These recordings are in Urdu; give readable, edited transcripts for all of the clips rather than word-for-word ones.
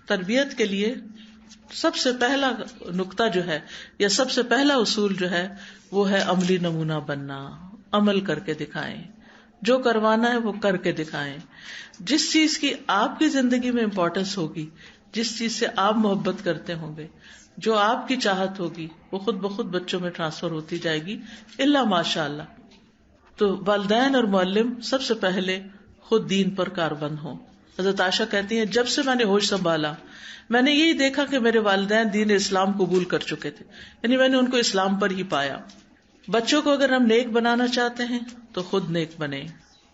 تربیت کے لیے سب سے پہلا نقطہ جو ہے یا سب سے پہلا اصول جو ہے وہ ہے عملی نمونہ بننا. عمل کر کے دکھائیں، جو کروانا ہے وہ کر کے دکھائیں. جس چیز کی آپ کی زندگی میں امپورٹنس ہوگی، جس چیز سے آپ محبت کرتے ہوں گے، جو آپ کی چاہت ہوگی، وہ خود بخود بچوں میں ٹرانسفر ہوتی جائے گی الا ماشاء اللہ. تو والدین اور معلم سب سے پہلے خود دین پر کاربند ہوں. حضرت عائشہ کہتی ہیں جب سے میں نے ہوش سنبھالا میں نے یہی دیکھا کہ میرے والدین دین اسلام قبول کر چکے تھے، یعنی میں نے ان کو اسلام پر ہی پایا. بچوں کو اگر ہم نیک بنانا چاہتے ہیں تو خود نیک بنیں،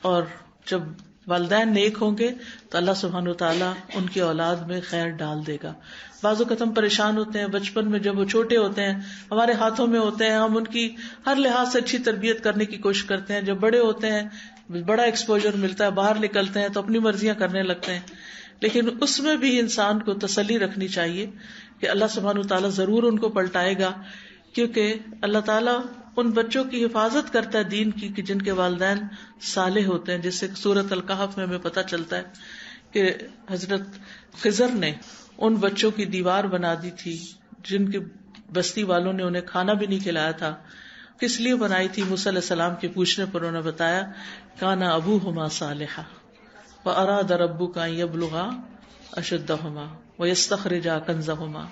اور جب والدین نیک ہوں گے تو اللہ سبحانہ وتعالیٰ ان کی اولاد میں خیر ڈال دے گا. بعض اوقات ہم پریشان ہوتے ہیں بچپن میں، جب وہ چھوٹے ہوتے ہیں ہمارے ہاتھوں میں ہوتے ہیں، ہم ان کی ہر لحاظ سے اچھی تربیت کرنے کی کوشش کرتے ہیں. جب بڑے ہوتے ہیں بڑا ایکسپوجر ملتا ہے، باہر نکلتے ہیں تو اپنی مرضیاں کرنے لگتے ہیں. لیکن اس میں بھی انسان کو تسلی رکھنی چاہیے کہ اللہ سبحانہ وتعالیٰ ضرور ان کو پلٹائے گا، کیونکہ اللہ تعالیٰ ان بچوں کی حفاظت کرتا ہے دین کی کہ جن کے والدین صالح ہوتے ہیں. جس سے سورۃ الکہف میں ہمیں پتہ چلتا ہے کہ حضرت خضر نے ان بچوں کی دیوار بنا دی تھی جن کی بستی والوں نے انہیں کھانا بھی نہیں کھلایا تھا. کس لیے بنائی تھی؟ موسیٰ علیہ السلام کے پوچھنے پر انہوں نے بتایا کان ابوہما صالحا واراد ربک ان یبلغا اشدہما ویستخرجا کنزہما،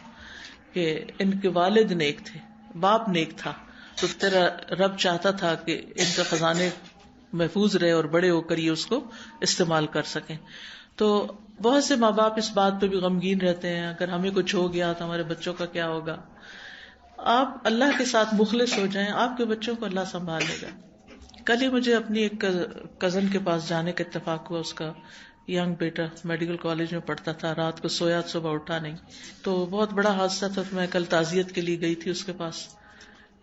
کہ ان کے والد نیک تھے، باپ نیک تھا، تو تیرا رب چاہتا تھا کہ ان کا خزانے محفوظ رہے اور بڑے ہو کر یہ اس کو استعمال کر سکیں. تو بہت سے ماں باپ اس بات پہ بھی غمگین رہتے ہیں اگر ہمیں کچھ ہو گیا تو ہمارے بچوں کا کیا ہوگا. آپ اللہ کے ساتھ مخلص ہو جائیں، آپ کے بچوں کو اللہ سنبھال لے گا. کل ہی مجھے اپنی ایک کزن کے پاس جانے کا اتفاق ہوا. اس کا ینگ بیٹا میڈیکل کالج میں پڑھتا تھا، رات کو سویا صبح اٹھا نہیں، تو بہت بڑا حادثہ تھا. میں کل تعزیت کے لیے گئی تھی اس کے پاس.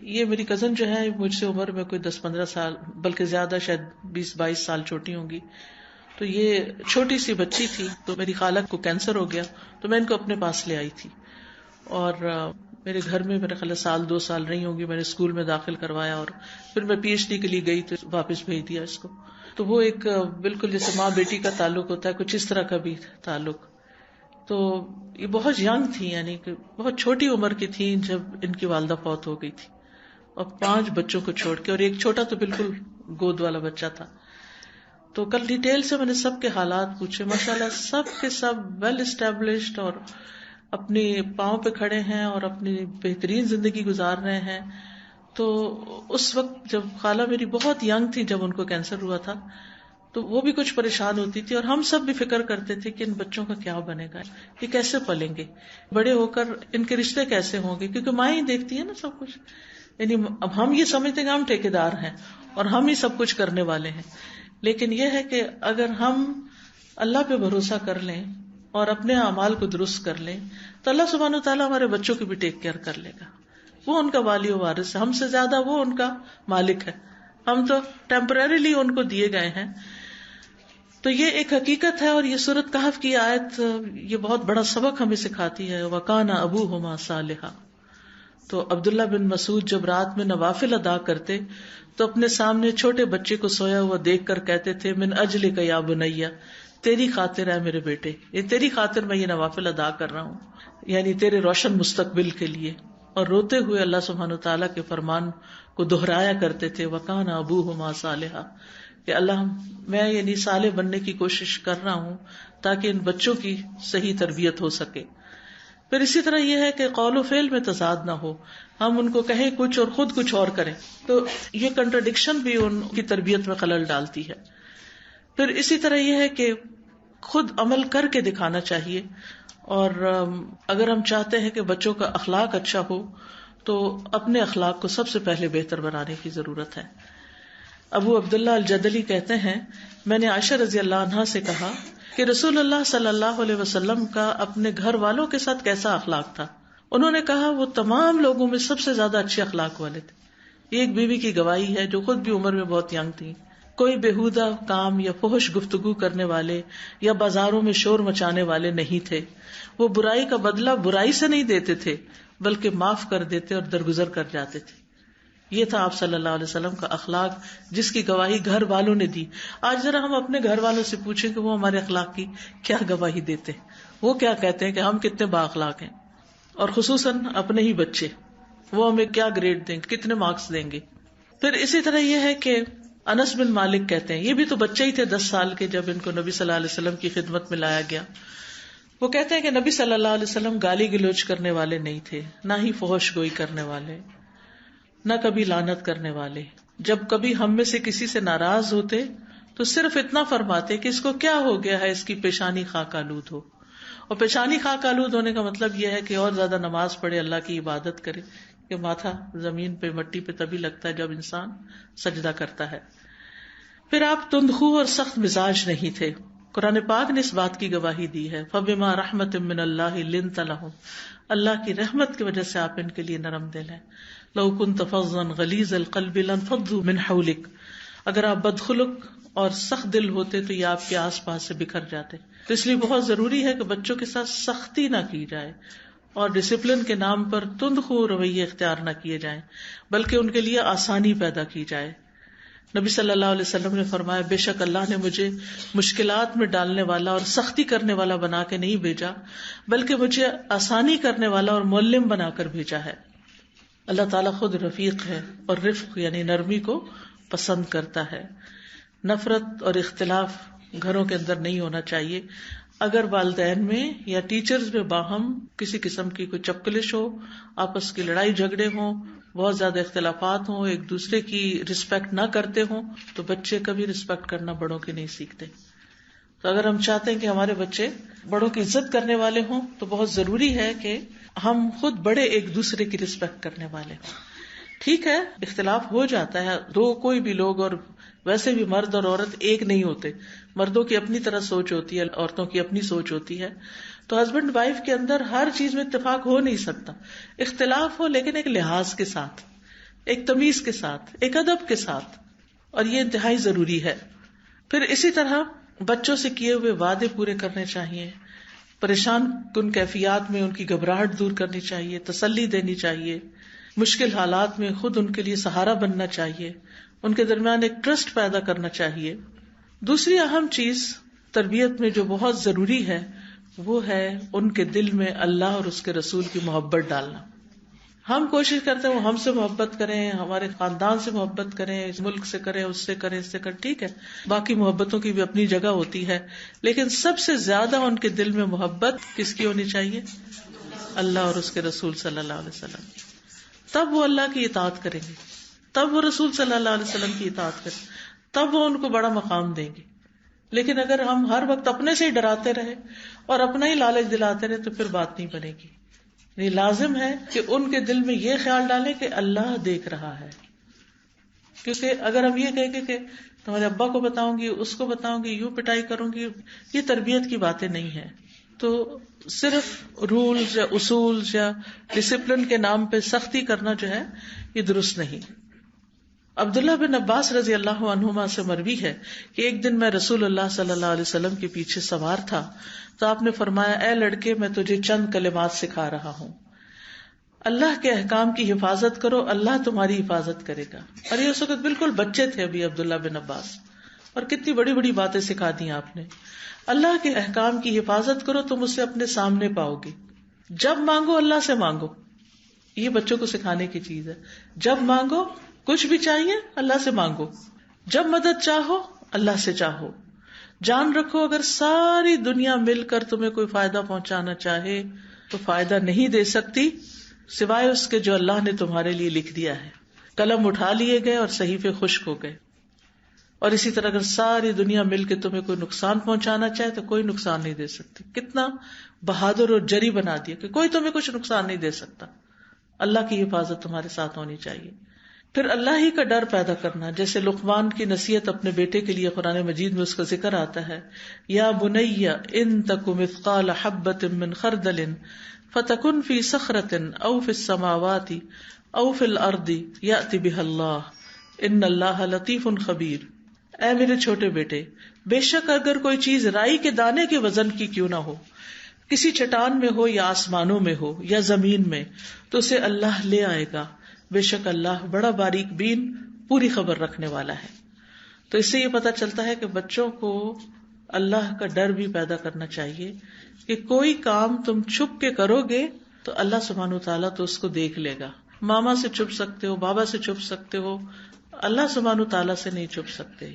یہ میری کزن جو ہے مجھ سے عمر میں کوئی 10-15 سال بلکہ زیادہ، شاید 20-22 سال چھوٹی ہوں گی. تو یہ چھوٹی سی بچی تھی، تو میری خالہ کو کینسر ہو گیا تو میں ان کو اپنے پاس لے آئی تھی. اور میرے گھر میں میرے خیال 1-2 سال رہی ہوں گی. میں نے اسکول میں داخل کروایا اور پھر میں PhD کے لیے گئی تو واپس بھیج دیا اس کو. تو وہ ایک بالکل جیسے ماں بیٹی کا تعلق ہوتا ہے، کچھ اس طرح کا بھی تعلق. تو یہ بہت ینگ تھی، یعنی کہ بہت چھوٹی عمر کی تھی جب ان کی والدہ فوت ہو گئی تھی، اور 5 بچوں کو چھوڑ کے، اور ایک چھوٹا تو بالکل گود والا بچہ تھا. تو کل ڈیٹیل سے میں نے سب کے حالات پوچھے. ماشاءاللہ سب کے سب ویل اسٹیبلشڈ اور اپنی پاؤں پہ کھڑے ہیں اور اپنی بہترین زندگی گزار رہے ہیں. تو اس وقت جب خالہ میری بہت ینگ تھی جب ان کو کینسر ہوا تھا، تو وہ بھی کچھ پریشان ہوتی تھی، اور ہم سب بھی فکر کرتے تھے کہ ان بچوں کا کیا بنے گا، یہ کیسے پلیں گے، بڑے ہو کر ان کے رشتے کیسے ہوں گے، کیونکہ ماں ہی دیکھتی ہے نا سب کچھ. یعنی اب ہم یہ سمجھتے ہیں کہ ہم ٹھیکیدار ہیں اور ہم ہی سب کچھ کرنے والے ہیں. لیکن یہ ہے کہ اگر ہم اللہ پہ بھروسہ کر لیں اور اپنے اعمال کو درست کر لیں تو اللہ سبحانہ وتعالیٰ ہمارے بچوں کی بھی ٹیک کیئر کر لے گا. وہ ان کا والی و وارث ہے، ہم سے زیادہ وہ ان کا مالک ہے، ہم تو ٹیمپرریلی ان کو دیے گئے ہیں. تو یہ ایک حقیقت ہے، اور یہ سورۃ کہف کی آیت یہ بہت بڑا سبق ہمیں سکھاتی ہے. وَكَانَ أَبُوهُمَا صَالِحًا. تو عبداللہ بن مسعود جب رات میں نوافل ادا کرتے تو اپنے سامنے چھوٹے بچے کو سویا ہوا دیکھ کر کہتے تھے من اجلک یا بنیا، تیری خاطر ہے میرے بیٹے، یہ تیری خاطر میں یہ نوافل ادا کر رہا ہوں، یعنی تیرے روشن مستقبل کے لیے. اور روتے ہوئے اللہ سبحانہ تعالیٰ کے فرمان کو دہرایا کرتے تھے وَكَانَ أَبُوهُمَا صَالِحًا، کہ اللہ میں یعنی صالح بننے کی کوشش کر رہا ہوں تاکہ ان بچوں کی صحیح تربیت ہو سکے. پھر اسی طرح یہ ہے کہ قول و فعل میں تضاد نہ ہو، ہم ان کو کہیں کچھ اور خود کچھ اور کریں، تو یہ کنٹرڈکشن بھی ان کی تربیت میں خلل ڈالتی ہے. پھر اسی طرح یہ ہے کہ خود عمل کر کے دکھانا چاہیے، اور اگر ہم چاہتے ہیں کہ بچوں کا اخلاق اچھا ہو تو اپنے اخلاق کو سب سے پہلے بہتر بنانے کی ضرورت ہے. ابو عبداللہ الجدلی کہتے ہیں میں نے عائشہ رضی اللہ عنہا سے کہا کہ رسول اللہ صلی اللہ علیہ وسلم کا اپنے گھر والوں کے ساتھ کیسا اخلاق تھا. انہوں نے کہا وہ تمام لوگوں میں سب سے زیادہ اچھے اخلاق والے تھے. یہ ایک بیوی کی گواہی ہے جو خود بھی عمر میں بہت ینگ تھی. کوئی بےہودہ کام یا فحش گفتگو کرنے والے یا بازاروں میں شور مچانے والے نہیں تھے. وہ برائی کا بدلہ برائی سے نہیں دیتے تھے بلکہ معاف کر دیتے اور درگزر کر جاتے تھے. یہ تھا آپ صلی اللہ علیہ وسلم کا اخلاق جس کی گواہی گھر والوں نے دی. آج ذرا ہم اپنے گھر والوں سے پوچھیں کہ وہ ہمارے اخلاق کی کیا گواہی دیتے. وہ کیا کہتے ہیں کہ ہم کتنے بااخلاق ہیں، اور خصوصاً اپنے ہی بچے، وہ ہمیں کیا گریڈ دیں گے، کتنے مارکس دیں گے. پھر اسی طرح یہ ہے کہ انس بن مالک کہتے ہیں، یہ بھی تو بچے ہی تھے 10 سال کے جب ان کو نبی صلی اللہ علیہ وسلم کی خدمت میں لایا گیا. وہ کہتے ہیں کہ نبی صلی اللہ علیہ وسلم گالی گلوچ کرنے والے نہیں تھے، نہ ہی فحش گوئی کرنے والے، نہ کبھی لعنت کرنے والے. جب کبھی ہم میں سے کسی سے ناراض ہوتے تو صرف اتنا فرماتے کہ اس کو کیا ہو گیا ہے، اس کی پیشانی خاک آلود ہو. اور پیشانی خاک آلود ہونے کا مطلب یہ ہے کہ اور زیادہ نماز پڑھے، اللہ کی عبادت کرے، کہ ماتھا زمین پہ مٹی پہ تبھی لگتا ہے جب انسان سجدہ کرتا ہے. پھر آپ تندخو اور سخت مزاج نہیں تھے. قرآن پاک نے اس بات کی گواہی دی ہے، فَبِمَا رَحْمَةٍ مِّنَ اللَّهِ لِنتَ لَهُمْ، اللہ کی رحمت کی وجہ سے آپ ان کے لیے نرم دل ہیں. لَوْ كُنْتَ فَظًّا غَلِيظَ الْقَلْبِ لَانفَضُّوا مِنْ حَوْلِكَ، اگر آپ بدخلق اور سخت دل ہوتے تو یہ آپ کے آس پاس سے بکھر جاتے. تو اس لیے بہت ضروری ہے کہ بچوں کے ساتھ سختی نہ کی جائے اور ڈسپلن کے نام پر تندخو رویے اختیار نہ کیے جائیں، بلکہ ان کے لیے آسانی پیدا کی جائے. نبی صلی اللہ علیہ وسلم نے فرمایا، بے شک اللہ نے مجھے مشکلات میں ڈالنے والا اور سختی کرنے والا بنا کے نہیں بھیجا، بلکہ مجھے آسانی کرنے والا اور معلم بنا کر بھیجا ہے. اللہ تعالیٰ خود رفیق ہے اور رفق یعنی نرمی کو پسند کرتا ہے. نفرت اور اختلاف گھروں کے اندر نہیں ہونا چاہیے. اگر والدین میں یا ٹیچرز میں باہم کسی قسم کی کوئی چپکلش ہو، آپس کی لڑائی جھگڑے ہوں، بہت زیادہ اختلافات ہوں، ایک دوسرے کی رسپیکٹ نہ کرتے ہوں، تو بچے کبھی رسپیکٹ کرنا بڑوں کی نہیں سیکھتے. تو اگر ہم چاہتے ہیں کہ ہمارے بچے بڑوں کی عزت کرنے والے ہوں تو بہت ضروری ہے کہ ہم خود بڑے ایک دوسرے کی رسپیکٹ کرنے والے ہوں. ٹھیک ہے اختلاف ہو جاتا ہے، دو کوئی بھی لوگ، اور ویسے بھی مرد اور عورت ایک نہیں ہوتے، مردوں کی اپنی طرح سوچ ہوتی ہے، عورتوں کی اپنی سوچ ہوتی ہے. تو ہسبینڈ وائف کے اندر ہر چیز میں اتفاق ہو نہیں سکتا. اختلاف ہو لیکن ایک لحاظ کے ساتھ، ایک تمیز کے ساتھ، ایک ادب کے ساتھ، اور یہ انتہائی ضروری ہے. پھر اسی طرح بچوں سے کیے ہوئے وعدے پورے کرنے چاہیے. پریشان کن کیفیات میں ان کی گھبراہٹ دور کرنی چاہیے، تسلی دینی چاہیے. مشکل حالات میں خود ان کے لیے سہارا بننا چاہیے، ان کے درمیان ایک ٹرسٹ پیدا کرنا چاہیے. دوسری اہم چیز تربیت میں جو بہت ضروری ہے وہ ہے ان کے دل میں اللہ اور اس کے رسول کی محبت ڈالنا. ہم کوشش کرتے ہیں وہ ہم سے محبت کریں، ہمارے خاندان سے محبت کریں، اس ملک سے کریں، اس سے کریں، اس سے کریں، ٹھیک ہے، باقی محبتوں کی بھی اپنی جگہ ہوتی ہے، لیکن سب سے زیادہ ان کے دل میں محبت کس کی ہونی چاہیے؟ اللہ اور اس کے رسول صلی اللہ علیہ وسلم. تب وہ اللہ کی اطاعت کریں گے، تب وہ رسول صلی اللہ علیہ وسلم کی اطاعت کریں، تب وہ ان کو بڑا مقام دیں گے. لیکن اگر ہم ہر وقت اپنے سے ہی ڈراتے رہے اور اپنا ہی لالچ دلاتے رہے تو پھر بات نہیں بنے گی. یہ لازم ہے کہ ان کے دل میں یہ خیال ڈالیں کہ اللہ دیکھ رہا ہے. کیونکہ اگر ہم یہ کہیں گے کہ تمہارے ابا کو بتاؤں گی، اس کو بتاؤں گی، یوں پٹائی کروں گی، یہ تربیت کی باتیں نہیں ہیں. تو صرف رولز یا اصولز یا ڈسپلن کے نام پہ سختی کرنا جو ہے یہ درست نہیں. عبداللہ بن عباس رضی اللہ عنہما سے مروی ہے کہ ایک دن میں رسول اللہ صلی اللہ علیہ وسلم کے پیچھے سوار تھا تو آپ نے فرمایا، اے لڑکے میں تجھے چند کلمات سکھا رہا ہوں، اللہ کے احکام کی حفاظت کرو، اللہ تمہاری حفاظت کرے گا. اور یہ اس وقت بالکل بچے تھے ابھی عبداللہ بن عباس، اور کتنی بڑی بڑی باتیں سکھا دی آپ نے. اللہ کے احکام کی حفاظت کرو، تم اسے اپنے سامنے پاؤ گے. جب مانگو اللہ سے مانگو، یہ بچوں کو سکھانے کی چیز ہے. جب مانگو، کچھ بھی چاہیے اللہ سے مانگو. جب مدد چاہو اللہ سے چاہو. جان رکھو اگر ساری دنیا مل کر تمہیں کوئی فائدہ پہنچانا چاہے تو فائدہ نہیں دے سکتی سوائے اس کے جو اللہ نے تمہارے لیے لکھ دیا ہے. قلم اٹھا لیے گئے اور صحیفے خشک ہو گئے. اور اسی طرح اگر ساری دنیا مل کے تمہیں کوئی نقصان پہنچانا چاہے تو کوئی نقصان نہیں دے سکتی. کتنا بہادر اور جری بنا دیا کہ کوئی تمہیں کچھ نقصان نہیں دے سکتا. اللہ کی حفاظت تمہارے ساتھ ہونی چاہیے. پھر اللہ ہی کا ڈر پیدا کرنا، جیسے لقمان کی نصیحت اپنے بیٹے کے لیے قرآن مجید میں اس کا ذکر آتا ہے، یا بنی ان تک مثقال حبۃ من خردل فتکن فی صخرۃ او فی السماوات او فی الارض یأتی بها اللہ ان اللہ لطیف خبیر. اے میرے چھوٹے بیٹے، بے شک اگر کوئی چیز رائی کے دانے کے وزن کی کیوں نہ ہو، کسی چٹان میں ہو یا آسمانوں میں ہو یا زمین میں، تو اسے اللہ لے آئے گا. بے شک اللہ بڑا باریک بین، پوری خبر رکھنے والا ہے. تو اس سے یہ پتا چلتا ہے کہ بچوں کو اللہ کا ڈر بھی پیدا کرنا چاہیے کہ کوئی کام تم چھپ کے کرو گے تو اللہ سبحانہ وتعالیٰ تو اس کو دیکھ لے گا. ماما سے چھپ سکتے ہو، بابا سے چھپ سکتے ہو، اللہ سبحانہ وتعالیٰ سے نہیں چھپ سکتے.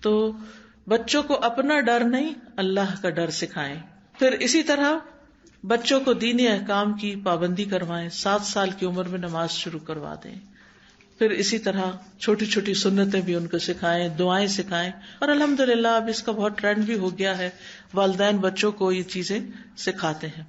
تو بچوں کو اپنا ڈر نہیں، اللہ کا ڈر سکھائیں. پھر اسی طرح بچوں کو دینی احکام کی پابندی کروائیں. 7 سال کی عمر میں نماز شروع کروا دیں. پھر اسی طرح چھوٹی چھوٹی سنتیں بھی ان کو سکھائیں، دعائیں سکھائیں. اور الحمدللہ اب اس کا بہت ٹرینڈ بھی ہو گیا ہے، والدین بچوں کو یہ چیزیں سکھاتے ہیں.